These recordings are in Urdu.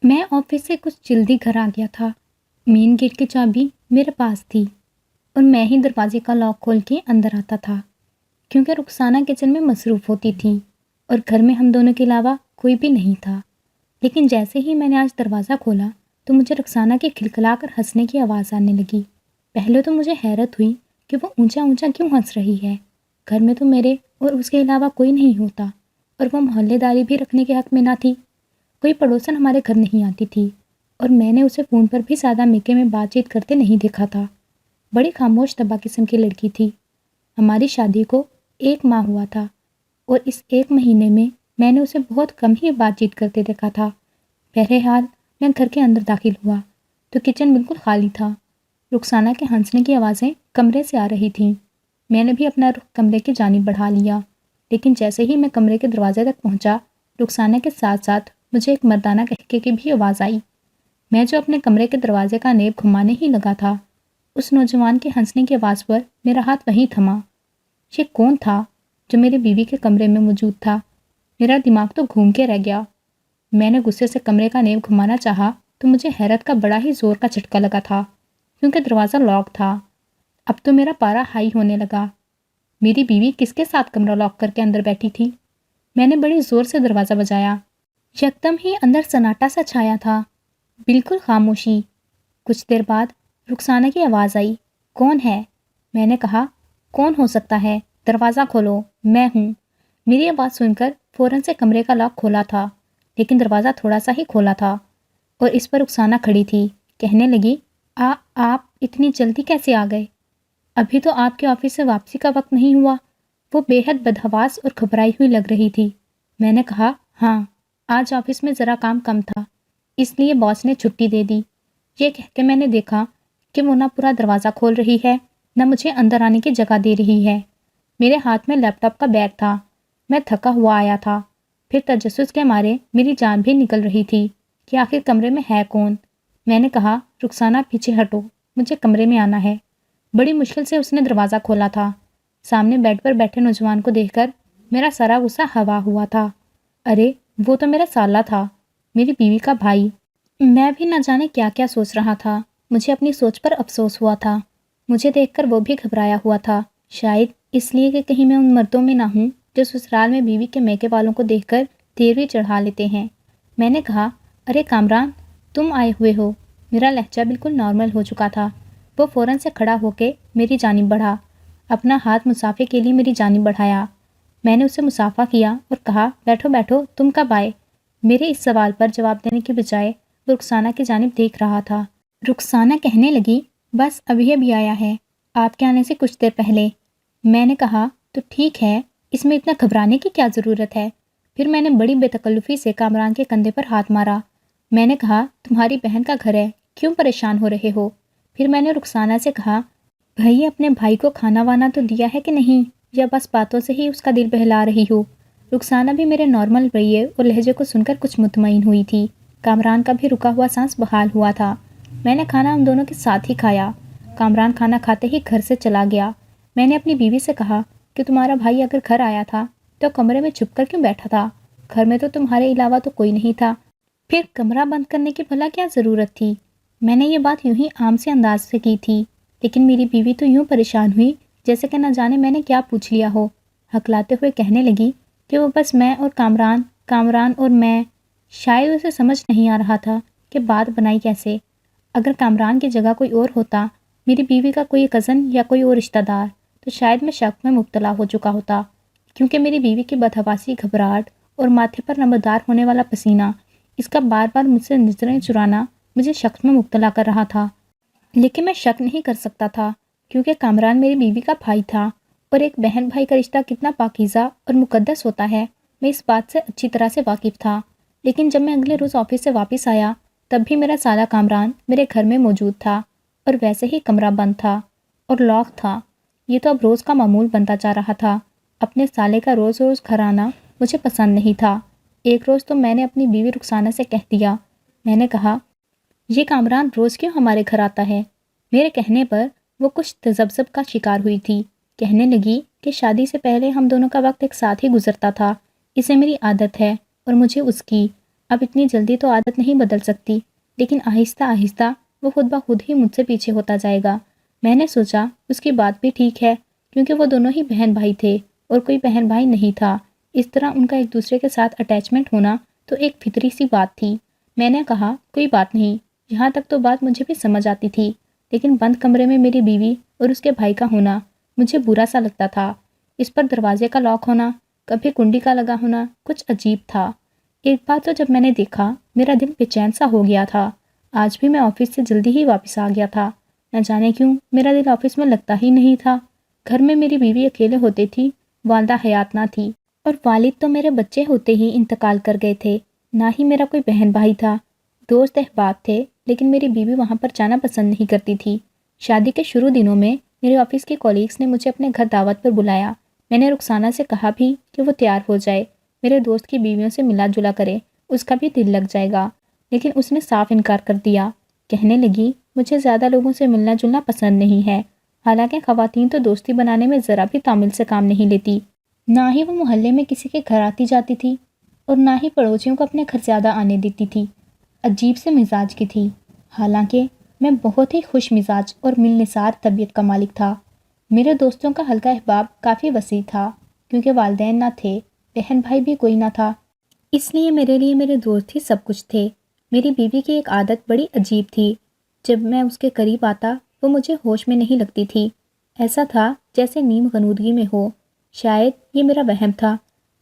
میں آفس سے کچھ جلدی گھر آ گیا تھا۔ مین گیٹ کی چابی میرے پاس تھی اور میں ہی دروازے کا لاک کھول کے اندر آتا تھا، کیونکہ رخسانہ کچن میں مصروف ہوتی تھی اور گھر میں ہم دونوں کے علاوہ کوئی بھی نہیں تھا۔ لیکن جیسے ہی میں نے آج دروازہ کھولا تو مجھے رخسانہ کی کھلکھلا کر ہنسنے کی آواز آنے لگی۔ پہلے تو مجھے حیرت ہوئی کہ وہ اونچا اونچا کیوں ہنس رہی ہے۔ گھر میں تو میرے اور اس کے علاوہ کوئی نہیں ہوتا اور وہ محلے داری بھی رکھنے کے حق میں نہ تھی۔ کوئی پڑوسن ہمارے گھر نہیں آتی تھی اور میں نے اسے فون پر بھی زیادہ میکے میں بات چیت کرتے نہیں دیکھا تھا۔ بڑی خاموش طبع قسم کی لڑکی تھی۔ ہماری شادی کو 1 ماہ ہوا تھا اور اس 1 مہینے میں نے اسے بہت کم ہی بات چیت کرتے دیکھا تھا۔ بہرحال میں گھر کے اندر داخل ہوا تو کچن بالکل خالی تھا۔ رخسانہ کے ہنسنے کی آوازیں کمرے سے آ رہی تھیں۔ میں نے بھی اپنا رخ کمرے کی جانب بڑھا لیا، لیکن جیسے ہی میں کمرے کے دروازے تک پہنچا، رخسانہ کے ساتھ ساتھ مجھے ایک مردانہ کہکے کی بھی آواز آئی۔ میں جو اپنے کمرے کے دروازے کا نیب گھمانے ہی لگا تھا، اس نوجوان کے ہنسنے کی آواز پر میرا ہاتھ وہیں تھما۔ یہ کون تھا جو میری بیوی کے کمرے میں موجود تھا؟ میرا دماغ تو گھوم کے رہ گیا۔ میں نے غصے سے کمرے کا نیب گھمانا چاہا تو مجھے حیرت کا بڑا ہی زور کا جھٹکا لگا تھا، کیونکہ دروازہ لاک تھا۔ اب تو میرا پارا ہائی ہونے لگا۔ میری بیوی کس کے ساتھ کمرہ لاک کر کے اندر بیٹھی تھی؟ میں نے بڑی زور سے دروازہ بجایا۔ یکدم ہی اندر سناٹا سا چھایا تھا، بالکل خاموشی۔ کچھ دیر بعد رخسانہ کی آواز آئی، کون ہے؟ میں نے کہا، کون ہو سکتا ہے؟ دروازہ کھولو، میں ہوں۔ میری آواز سن کر فوراً سے کمرے کا لاک کھولا تھا، لیکن دروازہ تھوڑا سا ہی کھولا تھا اور اس پر رخسانہ کھڑی تھی۔ کہنے لگی، آپ اتنی جلدی کیسے آ گئے؟ ابھی تو آپ کے آفس سے واپسی کا وقت نہیں ہوا۔ وہ بے حد بدحواس اور گھبرائی ہوئی لگ رہی تھی۔ میں نے کہا، ہاں، آج آفس میں ذرا کام کم تھا، اس لیے باس نے چھٹی دے دی۔ یہ کہہ کے میں نے دیکھا کہ وہ نہ پورا دروازہ کھول رہی ہے، نہ مجھے اندر آنے کی جگہ دے رہی ہے۔ میرے ہاتھ میں لیپ ٹاپ کا بیگ تھا۔ میں تھکا ہوا آیا تھا، پھر تجسس کے مارے میری جان بھی نکل رہی تھی کہ آخر کمرے میں ہے کون۔ میں نے کہا، رخسانہ پیچھے ہٹو، مجھے کمرے میں آنا ہے۔ بڑی مشکل سے اس نے دروازہ کھولا تھا۔ سامنے بیڈ پر بیٹھے نوجوان کو دیکھ کر میرا سارا غصہ ہوا ہوا تھا۔ ارے وہ تو میرا سالہ تھا، میری بیوی کا بھائی۔ میں بھی نہ جانے کیا کیا سوچ رہا تھا۔ مجھے اپنی سوچ پر افسوس ہوا تھا۔ مجھے دیکھ کر وہ بھی گھبرایا ہوا تھا، شاید اس لیے کہ کہیں میں ان مردوں میں نہ ہوں جو سسرال میں بیوی کے میکے والوں کو دیکھ کر تیروی چڑھا لیتے ہیں۔ میں نے کہا، ارے کامران، تم آئے ہوئے ہو۔ میرا لہجہ بالکل نارمل ہو چکا تھا۔ وہ فوراً سے کھڑا ہو کے میری جانب بڑھا، اپنا ہاتھ مصافحے کے لیے میری جانب بڑھایا۔ میں نے اسے مصافحہ کیا اور کہا، بیٹھو بیٹھو، تم کب آئے؟ میرے اس سوال پر جواب دینے کی بجائے وہ رخسانہ کی جانب دیکھ رہا تھا۔ رخسانہ کہنے لگی، بس ابھی آیا ہے، آپ کے آنے سے کچھ دیر پہلے۔ میں نے کہا، تو ٹھیک ہے، اس میں اتنا گھبرانے کی کیا ضرورت ہے؟ پھر میں نے بڑی بے تکلفی سے کامران کے کندھے پر ہاتھ مارا۔ میں نے کہا، تمہاری بہن کا گھر ہے، کیوں پریشان ہو رہے ہو؟ پھر میں نے رخسانہ سے کہا، بھائی اپنے بھائی کو کھانا وانا تو دیا ہے کہ نہیں، یا بس باتوں سے ہی اس کا دل بہلا رہی ہو؟ رخسانہ بھی میرے نارمل رویے اور لہجے کو سن کر کچھ مطمئن ہوئی تھی۔ کامران کا بھی رکا ہوا سانس بحال ہوا تھا۔ میں نے کھانا ہم دونوں کے ساتھ ہی کھایا۔ کامران کھانا کھاتے ہی گھر سے چلا گیا۔ میں نے اپنی بیوی سے کہا کہ تمہارا بھائی اگر گھر آیا تھا تو کمرے میں چھپ کر کیوں بیٹھا تھا؟ گھر میں تو تمہارے علاوہ تو کوئی نہیں تھا، پھر کمرہ بند کرنے کی بھلا کیا ضرورت تھی؟ میں نے یہ بات یوں ہی عام سے انداز سے کی تھی، لیکن میری بیوی تو یوں پریشان ہوئی جیسے کہ نہ جانے میں نے کیا پوچھ لیا ہو۔ ہکلاتے ہوئے کہنے لگی کہ وہ بس میں اور کامران اور میں۔ شاید اسے سمجھ نہیں آ رہا تھا کہ بات بنائی کیسے۔ اگر کامران کی جگہ کوئی اور ہوتا، میری بیوی کا کوئی کزن یا کوئی اور رشتہ دار، تو شاید میں شک میں مبتلا ہو چکا ہوتا، کیونکہ میری بیوی کی بدحواسی، گھبراہٹ اور ماتھے پر نمودار ہونے والا پسینہ، اس کا بار بار مجھ سے نظریں چرانا مجھے شک میں مبتلا کر رہا تھا۔ لیکن میں شک نہیں کر سکتا تھا، کیونکہ کامران میری بیوی کا بھائی تھا، اور ایک بہن بھائی کا رشتہ کتنا پاکیزہ اور مقدس ہوتا ہے، میں اس بات سے اچھی طرح سے واقف تھا۔ لیکن جب میں اگلے روز آفس سے واپس آیا، تب بھی میرا سالہ کامران میرے گھر میں موجود تھا، اور ویسے ہی کمرہ بند تھا اور لاک تھا۔ یہ تو اب روز کا معمول بنتا جا رہا تھا۔ اپنے سالے کا روز روز گھر آنا مجھے پسند نہیں تھا۔ ایک روز تو میں نے اپنی بیوی رخسانہ سے کہہ دیا، میں نے کہا، یہ کامران روز کیوں ہمارے گھر آتا ہے؟ میرے کہنے پر وہ کچھ تذبذب کا شکار ہوئی تھی۔ کہنے لگی کہ شادی سے پہلے ہم دونوں کا وقت ایک ساتھ ہی گزرتا تھا، اسے میری عادت ہے اور مجھے اس کی۔ اب اتنی جلدی تو عادت نہیں بدل سکتی، لیکن آہستہ آہستہ وہ خود بخود ہی مجھ سے پیچھے ہوتا جائے گا۔ میں نے سوچا اس کی بات بھی ٹھیک ہے، کیونکہ وہ دونوں ہی بہن بھائی تھے اور کوئی بہن بھائی نہیں تھا۔ اس طرح ان کا ایک دوسرے کے ساتھ اٹیچمنٹ ہونا تو ایک فطری سی بات تھی۔ میں نے کہا کوئی بات نہیں، یہاں تک تو بات مجھے بھی سمجھ آتی تھی، لیکن بند کمرے میں میری بیوی اور اس کے بھائی کا ہونا مجھے برا سا لگتا تھا۔ اس پر دروازے کا لاک ہونا، کبھی کنڈی کا لگا ہونا کچھ عجیب تھا۔ ایک بار تو جب میں نے دیکھا میرا دل بے چین سا ہو گیا تھا۔ آج بھی میں آفس سے جلدی ہی واپس آ گیا تھا۔ نہ جانے کیوں میرا دل آفس میں لگتا ہی نہیں تھا۔ گھر میں میری بیوی اکیلے ہوتے تھی، والدہ حیات نہ تھی، اور والد تو میرے بچے ہوتے ہی انتقال کر گئے تھے۔ نہ ہی میرا کوئی بہن بھائی تھا۔ دوست احباب تھے، لیکن میری بیوی وہاں پر جانا پسند نہیں کرتی تھی۔ شادی کے شروع دنوں میں میرے آفس کے کولیگز نے مجھے اپنے گھر دعوت پر بلایا۔ میں نے رخسانہ سے کہا بھی کہ وہ تیار ہو جائے، میرے دوست کی بیویوں سے ملا جلا کرے، اس کا بھی دل لگ جائے گا، لیکن اس نے صاف انکار کر دیا۔ کہنے لگی مجھے زیادہ لوگوں سے ملنا جلنا پسند نہیں ہے۔ حالانکہ خواتین تو دوستی بنانے میں ذرا بھی تعمل سے کام نہیں لیتی۔ نہ ہی وہ محلے میں کسی کے گھر آتی جاتی تھی، اور نہ ہی پڑوسیوں کو اپنے گھر زیادہ آنے دیتی تھی۔ عجیب سے مزاج کی تھی، حالانکہ میں بہت ہی خوش مزاج اور ملنسار طبیعت کا مالک تھا۔ میرے دوستوں کا حلقہ احباب کافی وسیع تھا، کیونکہ والدین نہ تھے، بہن بھائی بھی کوئی نہ تھا، اس لیے میرے لیے میرے دوست ہی سب کچھ تھے۔ میری بیوی کی ایک عادت بڑی عجیب تھی، جب میں اس کے قریب آتا وہ مجھے ہوش میں نہیں لگتی تھی، ایسا تھا جیسے نیم غنودگی میں ہو۔ شاید یہ میرا وہم تھا۔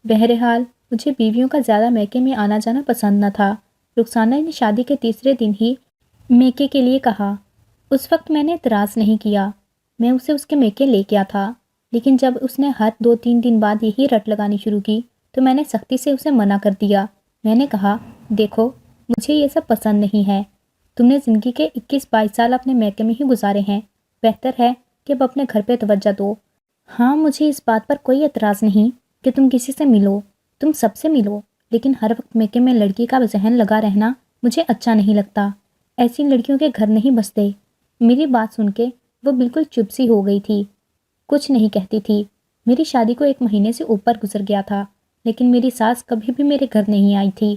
بہرحال مجھے بیویوں کا زیادہ میکے میں آنا جانا پسند نہ تھا۔ رخسانہ نے شادی کے تیسرے دن ہی میکے کے لیے کہا۔ اس وقت میں نے اعتراض نہیں کیا، میں اسے اس کے میکے لے گیا تھا، لیکن جب اس نے ہر 2-3 دن بعد یہی رٹ لگانی شروع کی تو میں نے سختی سے اسے منع کر دیا۔ میں نے کہا دیکھو مجھے یہ سب پسند نہیں ہے، تم نے زندگی کے 21-22 سال اپنے میکے میں ہی گزارے ہیں، بہتر ہے کہ اب اپنے گھر پہ توجہ دو۔ ہاں مجھے اس بات پر کوئی اعتراض نہیں کہ تم کسی سے ملو، تم سب سے ملو، لیکن ہر وقت میکے میں لڑکی کا ذہن لگا رہنا مجھے اچھا نہیں لگتا۔ ایسی لڑکیوں کے گھر نہیں بستے۔ میری بات سن کے وہ بالکل چپ سی ہو گئی تھی، کچھ نہیں کہتی تھی۔ میری شادی کو 1 مہینے سے اوپر گزر گیا تھا، لیکن میری ساس کبھی بھی میرے گھر نہیں آئی تھی۔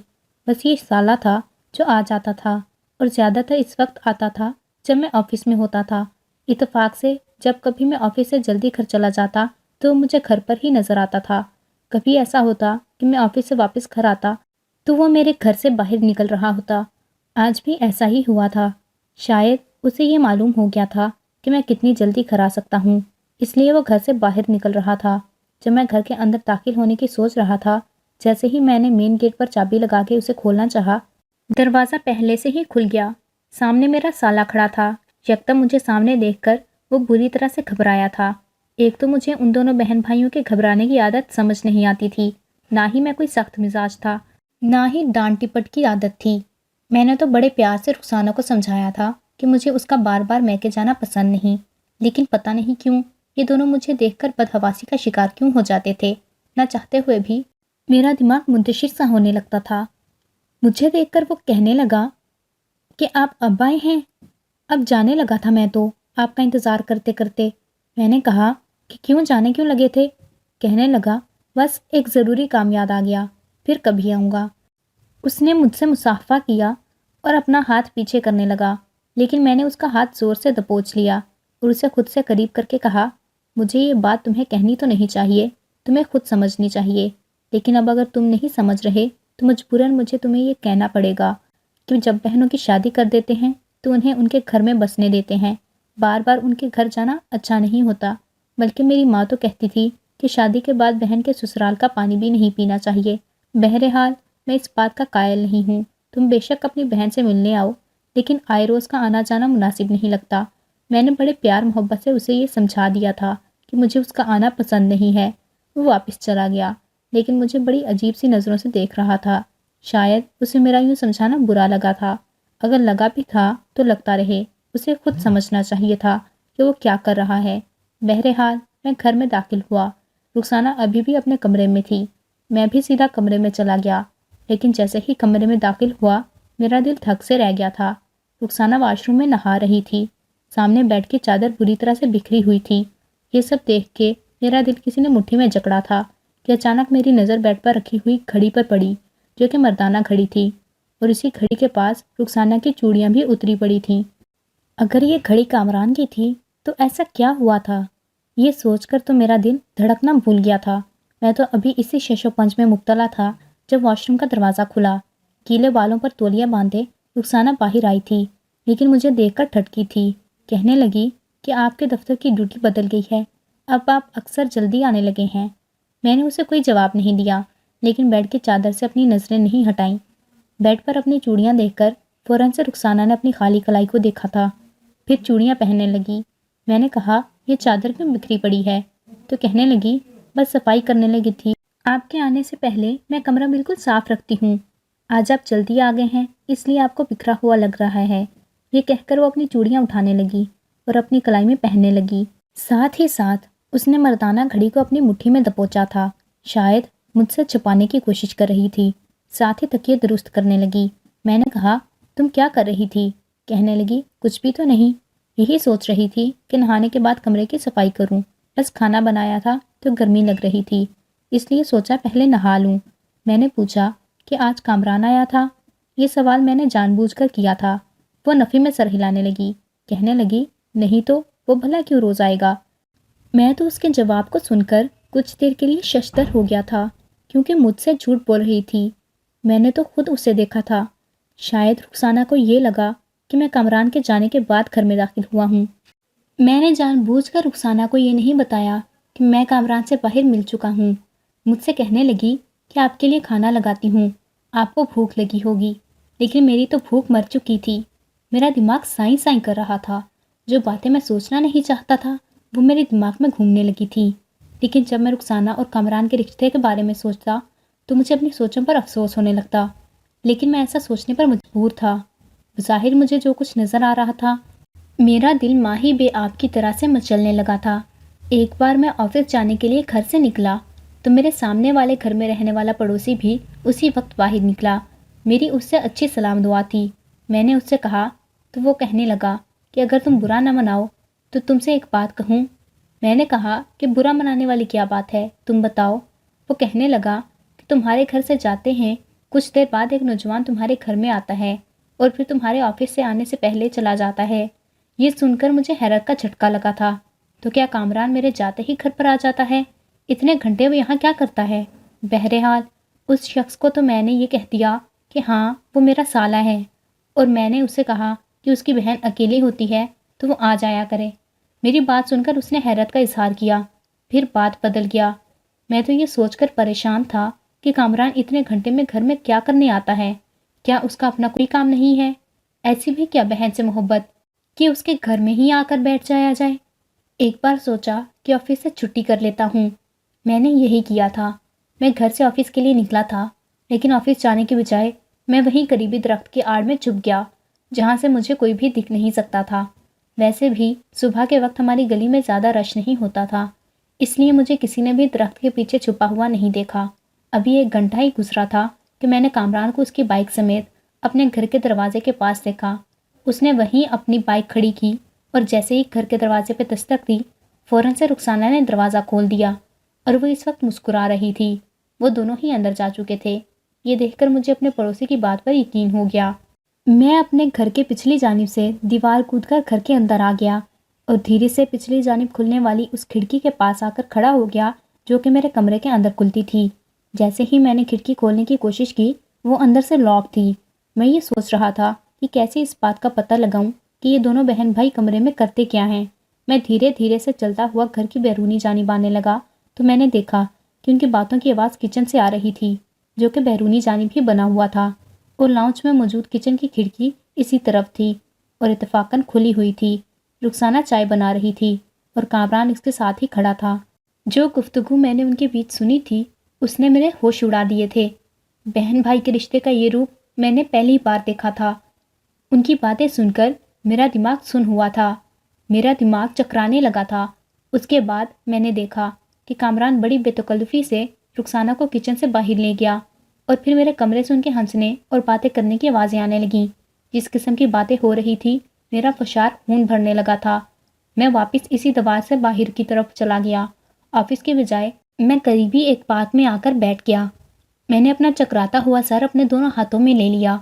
بس یہ سالہ تھا جو آ جاتا تھا، اور زیادہ تر اس وقت آتا تھا جب میں آفس میں ہوتا تھا۔ اتفاق سے جب کبھی میں آفس سے جلدی گھر چلا جاتا تو مجھے گھر پر ہی نظر آتا تھا۔ کبھی ایسا ہوتا کہ میں آفس سے واپس گھر آتا تو وہ میرے گھر سے باہر نکل رہا ہوتا۔ آج بھی ایسا ہی ہوا تھا۔ شاید اسے یہ معلوم ہو گیا تھا کہ میں کتنی جلدی گھر آ سکتا ہوں، اس لیے وہ گھر سے باہر نکل رہا تھا۔ جب میں گھر کے اندر داخل ہونے کی سوچ رہا تھا، جیسے ہی میں نے مین گیٹ پر چابی لگا کے اسے کھولنا چاہا، دروازہ پہلے سے ہی کھل گیا۔ سامنے میرا سالا کھڑا تھا۔ یکدم مجھے سامنے دیکھ کر وہ بری طرح سے گھبرایا تھا۔ ایک تو مجھے ان دونوں بہن بھائیوں کے گھبرانے کی عادت سمجھ نہیں آتی تھی، نہ ہی میں کوئی سخت مزاج تھا، نہ ہی ڈانٹ ٹپٹ کی عادت تھی۔ میں نے تو بڑے پیار سے رخسانہ کو سمجھایا تھا کہ مجھے اس کا بار بار میکے جانا پسند نہیں، لیکن پتہ نہیں کیوں یہ دونوں مجھے دیکھ کر بدحواسی کا شکار کیوں ہو جاتے تھے۔ نہ چاہتے ہوئے بھی میرا دماغ منتشر سا ہونے لگتا تھا۔ مجھے دیکھ کر وہ کہنے لگا کہ آپ اب آئے ہیں؟ اب جانے لگا تھا میں تو آپ کا انتظار کرتے کرتے۔ میں نے کہا کہ کیوں جانے کیوں لگے تھے؟ کہنے لگا بس ایک ضروری کام یاد آ گیا، پھر کبھی آؤں گا۔ اس نے مجھ سے مصافحہ کیا اور اپنا ہاتھ پیچھے کرنے لگا، لیکن میں نے اس کا ہاتھ زور سے دبوچ لیا اور اسے خود سے قریب کر کے کہا مجھے یہ بات تمہیں کہنی تو نہیں چاہیے، تمہیں خود سمجھنی چاہیے، لیکن اب اگر تم نہیں سمجھ رہے تو مجبوراً مجھے تمہیں یہ کہنا پڑے گا کہ جب بہنوں کی شادی کر دیتے ہیں تو انہیں ان کے گھر میں بسنے دیتے ہیں۔ بار بار ان کے گھر جانا اچھا نہیں ہوتا، بلکہ میری ماں تو کہتی تھی کہ شادی کے بعد بہن کے سسرال کا پانی بھی نہیں پینا چاہیے۔ بہرحال میں اس بات کا قائل نہیں ہوں، تم بے شک اپنی بہن سے ملنے آؤ، لیکن آئے روز کا آنا جانا مناسب نہیں لگتا۔ میں نے بڑے پیار محبت سے اسے یہ سمجھا دیا تھا کہ مجھے اس کا آنا پسند نہیں ہے۔ وہ واپس چلا گیا، لیکن مجھے بڑی عجیب سی نظروں سے دیکھ رہا تھا۔ شاید اسے میرا یوں سمجھانا برا لگا تھا۔ اگر لگا بھی تھا تو لگتا رہے، اسے خود سمجھنا چاہیے تھا کہ وہ کیا کر رہا ہے۔ بہرحال میں گھر میں داخل ہوا۔ رخسانہ ابھی بھی اپنے کمرے میں تھی۔ میں بھی سیدھا کمرے میں چلا گیا، لیکن جیسے ہی کمرے میں داخل ہوا میرا دل دھک سے رہ گیا تھا۔ رخسانہ واش روم میں نہا رہی تھی۔ سامنے بیڈ کی چادر بری طرح سے بکھری ہوئی تھی۔ یہ سب دیکھ کے میرا دل کسی نے مٹھی میں جکڑا تھا کہ اچانک میری نظر بیڈ پر رکھی ہوئی گھڑی پر پڑی، جو کہ مردانہ گھڑی تھی۔ اور اسی گھڑی کے پاس رخسانہ کی چوڑیاں بھی اتری پڑی تھیں۔ اگر یہ گھڑی کامران کی تھی تو ایسا کیا ہوا تھا؟ یہ سوچ کر تو میرا دل دھڑکنا بھول گیا تھا۔ میں تو ابھی اسی شش و پنج میں مبتلا تھا جب واش روم کا دروازہ کھلا۔ گیلے بالوں پر تولیہ باندھے رخسانہ باہر آئی تھی، لیکن مجھے دیکھ کر ٹھٹکی تھی۔ کہنے لگی کہ آپ کے دفتر کی ڈیوٹی بدل گئی ہے، اب آپ اکثر جلدی آنے لگے ہیں۔ میں نے اسے کوئی جواب نہیں دیا، لیکن بیڈ کی چادر سے اپنی نظریں نہیں ہٹائیں۔ بیڈ پر اپنی چوڑیاں دیکھ کر فوراً سے رخسانہ نے اپنی خالی کلائی کو دیکھا تھا، پھر چوڑیاں پہننے لگی۔ میں نے کہا یہ چادر کیوں بکھری پڑی ہے؟ تو کہنے لگی بس صفائی کرنے لگی تھی، آپ کے آنے سے پہلے میں کمرہ بالکل صاف رکھتی ہوں، آج آپ جلدی آ گئے ہیں اس لیے آپ کو بکھرا ہوا لگ رہا ہے۔ یہ کہہ کر وہ اپنی چوڑیاں اٹھانے لگی اور اپنی کلائی میں پہننے لگی۔ ساتھ ہی ساتھ اس نے مردانہ گھڑی کو اپنی مٹھی میں دبوچا تھا، شاید مجھ سے چھپانے کی کوشش کر رہی تھی۔ ساتھ ہی تکیے درست کرنے لگی۔ میں نے کہا تم کیا کر رہی تھی؟ کہنے لگی کچھ بھی تو نہیں، یہی سوچ رہی تھی کہ نہانے کے بعد کمرے کی صفائی کروں، بس کھانا بنایا تھا تو گرمی لگ رہی تھی اس لیے سوچا پہلے نہا لوں۔ میں نے پوچھا کہ آج کامران آیا تھا؟ یہ سوال میں نے جان بوجھ کر کیا تھا۔ وہ نفی میں سر ہلانے لگی، کہنے لگی نہیں تو وہ بھلا کیوں روز آئے گا؟ میں تو اس کے جواب کو سن کر کچھ دیر کے لیے ششدر ہو گیا تھا، کیونکہ مجھ سے جھوٹ بول رہی تھی۔ میں نے تو خود اسے دیکھا تھا۔ شاید رخسانہ کو یہ لگا کہ میں کامران کے جانے کے بعد گھر میں داخل ہوا ہوں۔ میں نے جان بوجھ کر رخسانہ کو یہ نہیں بتایا کہ میں کامران سے باہر مل چکا ہوں۔ مجھ سے کہنے لگی کہ آپ کے لیے کھانا لگاتی ہوں، آپ کو بھوک لگی ہوگی، لیکن میری تو بھوک مر چکی تھی۔ میرا دماغ سائیں سائیں کر رہا تھا، جو باتیں میں سوچنا نہیں چاہتا تھا وہ میرے دماغ میں گھومنے لگی تھی۔ لیکن جب میں رخسانہ اور کامران کے رشتے کے بارے میں سوچتا تو مجھے اپنی سوچوں پر افسوس ہونے لگتا، لیکن میں ایسا سوچنے پر مجبور تھا۔ بظاہر مجھے جو کچھ نظر آ رہا تھا، میرا دل ماہی بے آب کی طرح سے مچلنے لگا تھا۔ ایک بار میں آفس جانے کے لیے گھر سے نکلا تو میرے سامنے والے گھر میں رہنے والا پڑوسی بھی اسی وقت باہر نکلا۔ میری اس سے اچھی سلام دعا تھی۔ میں نے اس سے کہا تو وہ کہنے لگا کہ اگر تم برا نہ مناؤ تو تم سے ایک بات کہوں۔ میں نے کہا کہ برا منانے والی کیا بات ہے، تم بتاؤ۔ وہ کہنے لگا کہ تمہارے گھر سے جاتے ہیں، کچھ دیر بعد ایک نوجوان تمہارے گھر میں آتا ہے اور پھر تمہارے آفس سے آنے سے پہلے چلا جاتا ہے۔ یہ سن کر مجھے حیرت کا جھٹکا لگا تھا۔ تو کیا کامران میرے جاتے ہی گھر پر آ جاتا ہے؟ اتنے گھنٹے وہ یہاں کیا کرتا ہے؟ بہرحال اس شخص کو تو میں نے یہ کہہ دیا کہ ہاں وہ میرا سالہ ہے، اور میں نے اسے کہا کہ اس کی بہن اکیلی ہوتی ہے تو وہ آ جایا کرے۔ میری بات سن کر اس نے حیرت کا اظہار کیا، پھر بات بدل گیا۔ میں تو یہ سوچ کر پریشان تھا کہ کامران اتنے گھنٹے میں گھر میں کیا کرنے آتا ہے؟ کیا اس کا اپنا کوئی کام نہیں ہے؟ ایسی بھی کیا بہن سے محبت کہ اس کے گھر میں ہی آ کر بیٹھ جایا جائے؟ ایک بار سوچا کہ آفس سے چھٹی کر لیتا ہوں۔ میں نے یہی کیا تھا۔ میں گھر سے آفس کے لیے نکلا تھا، لیکن آفس جانے کے بجائے میں وہیں قریبی درخت کی آڑ میں چھپ گیا، جہاں سے مجھے کوئی بھی دکھ نہیں سکتا تھا۔ ویسے بھی صبح کے وقت ہماری گلی میں زیادہ رش نہیں ہوتا تھا، اس لیے مجھے کسی نے بھی درخت کے پیچھے چھپا ہوا نہیں دیکھا۔ ابھی ایک گھنٹہ ہی گزرا تھا کہ میں نے کامران کو اس کی بائک سمیت اپنے گھر کے دروازے کے پاس دیکھا۔ اس نے وہیں اپنی بائک کھڑی کی اور جیسے ہی گھر کے دروازے پہ دستک دی، فوراً سے رخسانہ نے دروازہ کھول دیا، اور وہ اس وقت مسکرا رہی تھی۔ وہ دونوں ہی اندر جا چکے تھے۔ یہ دیکھ کر مجھے اپنے پڑوسی کی بات پر یقین ہو گیا۔ میں اپنے گھر کے پچھلی جانب سے دیوار کود کر گھر کے اندر آ گیا اور دھیرے سے پچھلی جانب کھلنے والی اس کھڑکی کے پاس آ کر کھڑا ہو گیا جو کہ میرے کمرے کے اندر کھلتی تھی۔ جیسے ہی میں نے کھڑکی کھولنے کی کوشش کی، وہ اندر سے لاک تھی۔ میں یہ سوچ رہا تھا کہ کیسے اس بات کا پتہ لگاؤں کہ یہ دونوں بہن بھائی کمرے میں کرتے کیا ہیں۔ میں دھیرے دھیرے سے چلتا ہوا گھر کی بیرونی جانب آنے لگا تو میں نے دیکھا کہ ان کی باتوں کی آواز کچن سے آ رہی تھی، جو کہ بیرونی جانب ہی بنا ہوا تھا، اور لاؤنج میں موجود کچن کی کھڑکی اسی طرف تھی اور اتفاقاً کھلی ہوئی تھی۔ رخسانہ چائے بنا رہی تھی اور کامران اس کے ساتھ ہی کھڑا تھا۔ جو گفتگو میں نے ان کے بیچ سنی تھی اس نے میرے ہوش اڑا دیے تھے۔ بہن بھائی کے رشتے کا یہ روپ میں نے پہلی بار دیکھا تھا۔ ان کی باتیں سن کر میرا دماغ سن ہوا تھا، میرا دماغ چکرانے لگا تھا۔ اس کے بعد میں نے دیکھا کہ کامران بڑی بے تکلفی سے رخسانہ کو کچن سے باہر لے گیا، اور پھر میرے کمرے سے ان کے ہنسنے اور باتیں کرنے کی آوازیں آنے لگیں۔ جس قسم کی باتیں ہو رہی تھی، میرا فشار خون بھرنے لگا تھا۔ میں واپس اسی دوار سے باہر کی طرف چلا گیا۔ آفس کے بجائے میں قریبی ایک پارک میں آ کر بیٹھ گیا۔ میں نے اپنا چکراتا ہوا سر اپنے دونوں ہاتھوں میں لے لیا۔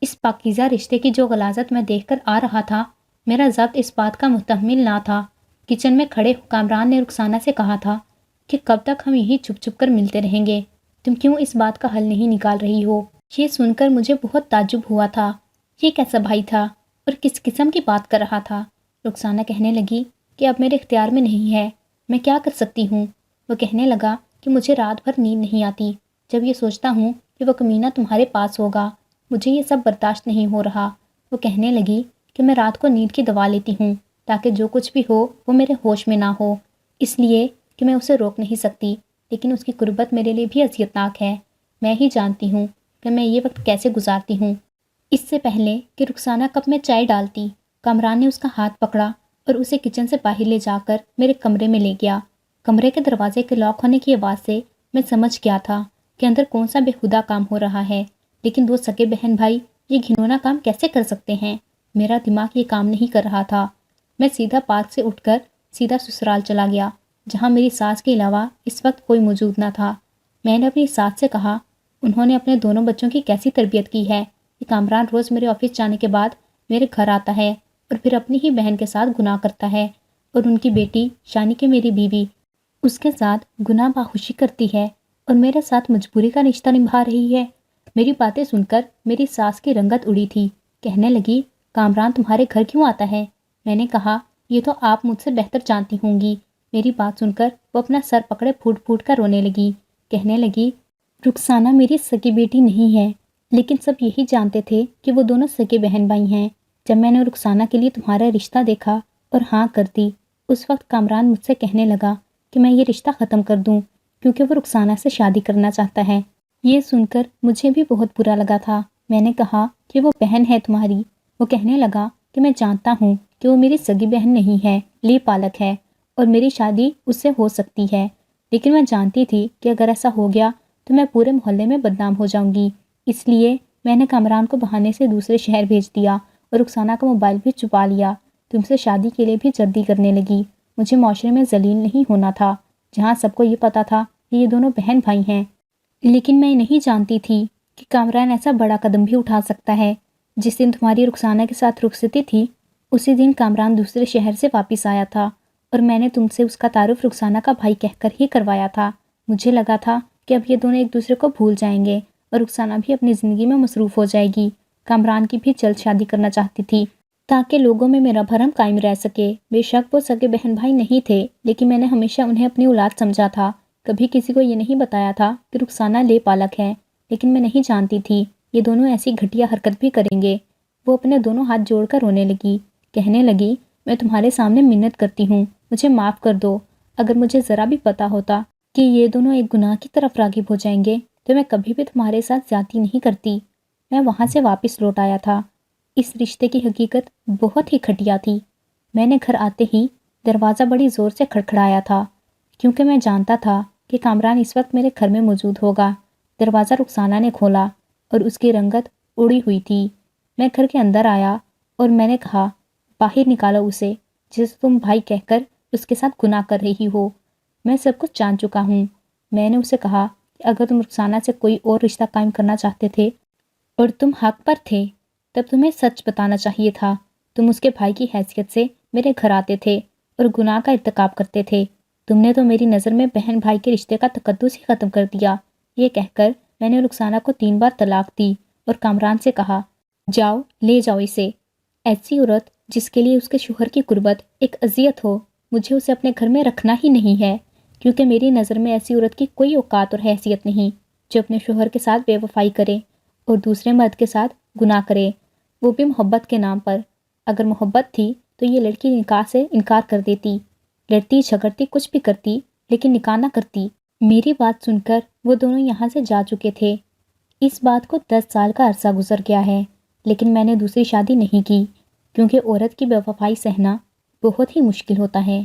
اس پاکیزہ رشتے کی جو غلاظت میں دیکھ کر آ رہا تھا، میرا ضبط اس بات کا محتمل نہ تھا۔ کچن میں کھڑے کامران نے رخسانہ سے کہا تھا کہ کب تک ہم یہی چھپ چھپ کر ملتے رہیں گے؟ تم کیوں اس بات کا حل نہیں نکال رہی ہو؟ یہ سن کر مجھے بہت تعجب ہوا تھا۔ یہ کیسا بھائی تھا اور کس قسم کی بات کر رہا تھا؟ رخسانہ کہنے لگی کہ اب میرے اختیار میں نہیں ہے، میں کیا کر سکتی ہوں؟ وہ کہنے لگا کہ مجھے رات بھر نیند نہیں آتی جب یہ سوچتا ہوں کہ وہ کمینہ تمہارے پاس ہوگا، مجھے یہ سب برداشت نہیں ہو رہا۔ وہ کہنے لگی کہ میں رات کو نیند کی دوا لیتی ہوں تاکہ جو کچھ بھی ہو وہ میرے ہوش میں نہ ہو، اس لیے کہ میں اسے روک نہیں سکتی، لیکن اس کی قربت میرے لیے بھی اذیتناک ہے۔ میں ہی جانتی ہوں کہ میں یہ وقت کیسے گزارتی ہوں۔ اس سے پہلے کہ رخسانہ کپ میں چائے ڈالتی، کامران نے اس کا ہاتھ پکڑا اور اسے کچن سے باہر لے جا کر میرے کمرے میں لے گیا۔ کمرے کے دروازے کے لاک ہونے کی آواز سے میں سمجھ گیا تھا کہ اندر کون سا بےہودہ کام ہو رہا ہے، لیکن دو سگے بہن بھائی یہ گھنونا کام کیسے کر سکتے ہیں؟ میرا دماغ یہ کام نہیں کر رہا تھا۔ میں سیدھا پارک سے اٹھ کر سیدھا سسرال چلا گیا، جہاں میری ساس کے علاوہ اس وقت کوئی موجود نہ تھا۔ میں نے اپنی ساس سے کہا انہوں نے اپنے دونوں بچوں کی کیسی تربیت کی ہے کہ کامران روز میرے آفس جانے کے بعد میرے گھر آتا ہے اور پھر اپنی ہی بہن کے ساتھ گناہ کرتا ہے، اور ان کی بیٹی شانی کہ میری بیوی اس کے ساتھ گناہ باخوشی کرتی ہے اور میرے ساتھ مجبوری کا رشتہ نبھا رہی ہے۔ میری باتیں سن کر میری ساس کی رنگت اڑی تھی۔ کہنے لگی کامران تمہارے گھر کیوں آتا ہے؟ میں نے کہا یہ تو آپ مجھ سے بہتر جانتی ہوں گی۔ میری بات سن کر وہ اپنا سر پکڑے پھوٹ پھوٹ کر رونے لگی۔ کہنے لگی رخسانہ میری سگی بیٹی نہیں ہے، لیکن سب یہی جانتے تھے کہ وہ دونوں سگے بہن بھائی ہیں۔ جب میں نے رخسانہ کے لیے تمہارا رشتہ دیکھا اور ہاں کر دی، اس وقت کامران مجھ سے کہنے لگا کہ میں یہ رشتہ ختم کر دوں کیونکہ وہ رخسانہ سے شادی کرنا چاہتا ہے۔ یہ سن کر مجھے بھی بہت برا لگا تھا۔ میں نے کہا کہ وہ بہن ہے تمہاری۔ وہ کہنے لگا کہ میں جانتا ہوں کہ وہ میری سگی بہن نہیں ہے، لی پالک ہے، اور میری شادی اس سے ہو سکتی ہے، لیکن میں جانتی تھی کہ اگر ایسا ہو گیا تو میں پورے محلے میں بدنام ہو جاؤں گی، اس لیے میں نے کامران کو بہانے سے دوسرے شہر بھیج دیا اور رخسانہ کا موبائل بھی چھپا لیا۔ تم سے شادی کے لیے بھی جلدی کرنے لگی۔ مجھے معاشرے میں ذلیل نہیں ہونا تھا، جہاں سب کو یہ پتا تھا کہ یہ دونوں بہن بھائی ہیں، لیکن میں نہیں جانتی تھی کہ کامران ایسا بڑا قدم بھی اٹھا سکتا ہے۔ جس دن تمہاری رخسانہ کے ساتھ رخصتی تھی، اسی دن کامران دوسرے شہر سے واپس آیا تھا اور میں نے تم سے اس کا تعارف رخسانہ کا بھائی کہہ کر ہی کروایا تھا۔ مجھے لگا تھا کہ اب یہ دونوں ایک دوسرے کو بھول جائیں گے اور رخسانہ بھی اپنی زندگی میں مصروف ہو جائے گی۔ کامران کی بھی جلد شادی کرنا چاہتی تھی تاکہ لوگوں میں میرا بھرم قائم رہ سکے۔ بے شک وہ سگے بہن بھائی نہیں تھے، لیکن میں نے ہمیشہ انہیں اپنی اولاد سمجھا تھا۔ کبھی کسی کو یہ نہیں بتایا تھا کہ رخسانہ لے پالک ہے، لیکن میں نہیں جانتی تھی یہ دونوں ایسی گھٹیا حرکت بھی کریں گے۔ وہ اپنے دونوں ہاتھ جوڑ کر رونے لگی۔ کہنے لگی میں تمہارے سامنے منت کرتی ہوں، مجھے معاف کر دو۔ اگر مجھے ذرا بھی پتا ہوتا کہ یہ دونوں ایک گناہ کی طرف راغب ہو جائیں گے تو میں کبھی بھی تمہارے ساتھ زیادتی نہیں کرتی۔ میں وہاں سے واپس لوٹ آیا تھا۔ اس رشتے کی حقیقت بہت ہی گھٹیا تھی۔ میں نے گھر آتے ہی دروازہ بڑی زور سے کھڑکھڑایا تھا، کیونکہ میں جانتا تھا کہ کامران اس وقت میرے گھر میں موجود ہوگا۔ دروازہ رخسانہ نے کھولا اور اس کی رنگت اڑی ہوئی تھی۔ میں گھر کے اندر آیا اور میں نے کہا باہر نکالو اسے جسے تم بھائی کہہ کر اس کے ساتھ گناہ کر رہی ہو۔ میں سب کچھ جان چکا ہوں۔ میں نے اسے کہا کہ اگر تم رخسانہ سے کوئی اور رشتہ قائم کرنا چاہتے تھے اور تم حق پر تھے، تب تمہیں سچ بتانا چاہیے تھا۔ تم اس کے بھائی کی حیثیت سے میرے گھر آتے تھے اور گناہ کا ارتکاب کرتے تھے۔ تم نے تو میری نظر میں بہن بھائی کے رشتے کا تقدس ہی ختم کر دیا۔ یہ کہہ کر میں نے رخسانہ کو 3 بار طلاق دی اور کامران سے کہا جاؤ لے جاؤ اسے۔ ایسی عورت جس کے لیے اس کے شوہر کی قربت ایک اذیت ہو، مجھے اسے اپنے گھر میں رکھنا ہی نہیں ہے، کیونکہ میری نظر میں ایسی عورت کی کوئی اوقات اور حیثیت نہیں جو اپنے شوہر کے ساتھ بے وفائی کرے اور دوسرے مرد کے ساتھ گناہ کرے، وہ بھی محبت کے نام پر۔ اگر محبت تھی تو یہ لڑکی نکاح سے انکار کر دیتی، لڑتی جھگڑتی کچھ بھی کرتی، لیکن نکاح نہ کرتی۔ میری بات سن کر وہ دونوں یہاں سے جا چکے تھے۔ اس بات کو 10 سال کا عرصہ گزر گیا ہے، لیکن میں نے دوسری شادی نہیں کی، کیونکہ عورت کی بے وفائی سہنا بہت ہی مشکل ہوتا ہے۔